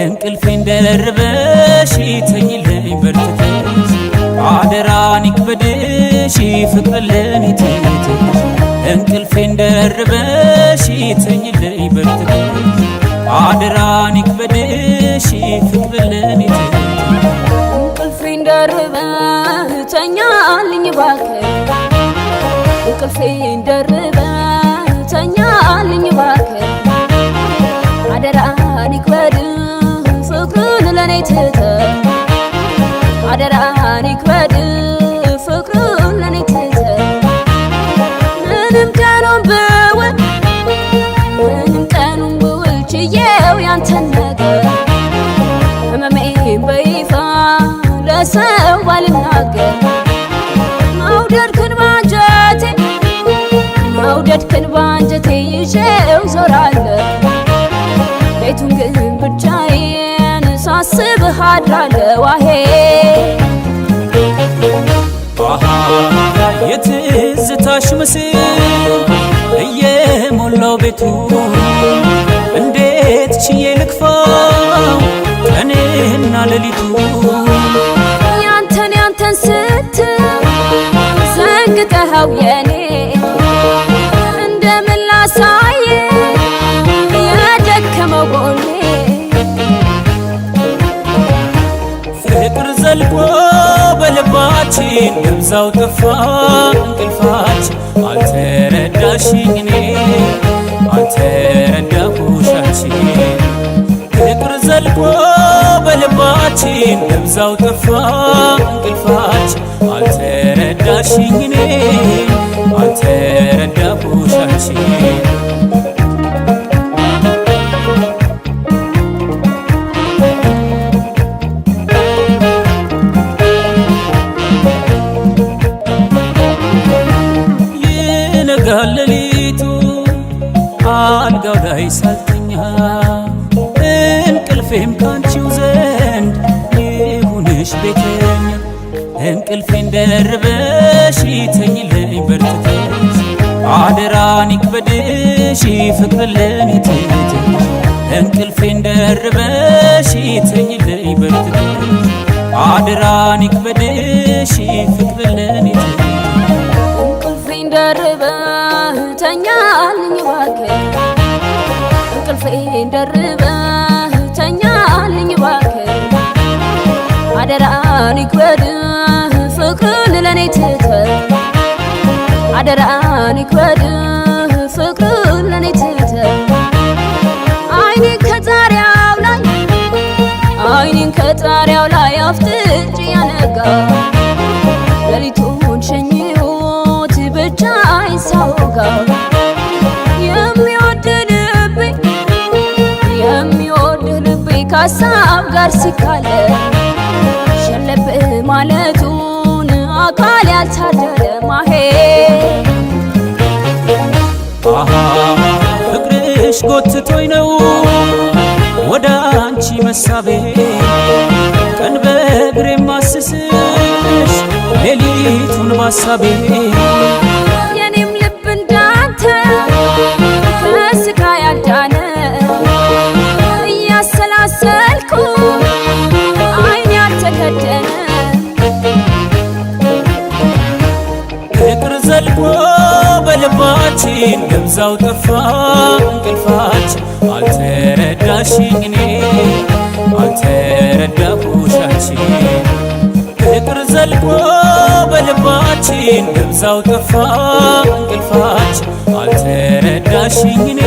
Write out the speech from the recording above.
እንቅልፌን ደርበሽ ተኝልኝ በርትተሽ አደራን ይክበድሽ ፍቅር ለኔ ትተሽ እንቅልፌን ደርበሽ ተኝልኝ በርትተሽ አደራን ይክበድሽ ፍቅር ለኔ ትተሽ እንቅልፌን ደርበህ ተኛልኝ እባክህ እንቅልፌን ደርበህ ተኛልኝ እባክህ አደራን ይክበድህ ፍቅርን ለኔ ትተህ አደራን ይክበድህ ፍቅርን ለኔ ትተህ ምንም ቀኑን ብውል ችዬው ያንተን ነገር ህመሜን በይፋ ለሰው ባልናገር መውደድክን ባንጀቴ ይዤው ዞራለሁ ሌቱን ግን ብቻዬን ሳስብህ አድራለሁ ዋሄ የትዝታሽ ምስል እየሞላው ቤቱ እንዴት ችዬ ልክፋው ቀንና ሌሊቱ ያንተን ስትል ዘንግተኸው የኔ እንደምን ላሳየ የደከመው ጎኔ ፍቅር ዘልቆ በልባችን ደብዛው ጠፋ እንቅልፋችን አልተረዳሽኝ እኔ አልተረዳሁሽ አንቺ ፍቅር ዘልቆ በልባችን ደብዛው ጠፋ እንቅልፋችን አልተረዳሽኝ እኔ አልተረዳሁሽ አንቺ ይነጋል ሌሊቱ አልጋው ላይ ሳልተኛ እንቅልፌም ካንቺው ዘንድ ይሁንሽ ቤተኛ እንቅልፌን ደርበሽ ተኝልኝ በርትተሽ አደራን ይክበድሽ ፍቅር ለኔ ትተሽ እንቅልፌን ደርበሽ ተኝልኝ በርትተሽ አደራን ይክበድሽ ፍቅር ለኔ ትተሽ እንቅልፌን ደርበህ ተኛልኝ እባክህ እንቅልፌን ደርበህ ተኛልኝ እባክህ አደራን ይክበድህ ፍቅርን ለኔ ትተህ አደራን ይክበድህ ፍቅርን ለኔ ትተህ አይኔን ከጣሪያው ላይ አፍጥጬ ያነጋ ሌሊቱን ሸኝሁት ብቻዬን ሳወጋ የሚወድህ ልቤ ከሀሳብ ጋር ሲካለ ሸለብ ማለቱን አካል ያልታደለ ማሄ ፍቅርሽ ጎትቶኝ ነው ወደ አንቺ መሳቤ ቀን በእግሬ ማስስሽ ሌሊቱን ባሳቤ የኔም ልብ እንዳንተ ከስጋ ያዳነ እያሰላሰልኩ አይን ያልተከደነ ፍቅር ዘልቆ በልባችን ደብዛው ጠፋ እንቅልፋችን አልተረዳሽኝ እኔ አልተረዳሁሽ አንቺ ፍቅር ዘልቆ በልባችን ደብዛው ጠፋ እንቅልፋችን አልተረዳሽኝ እኔ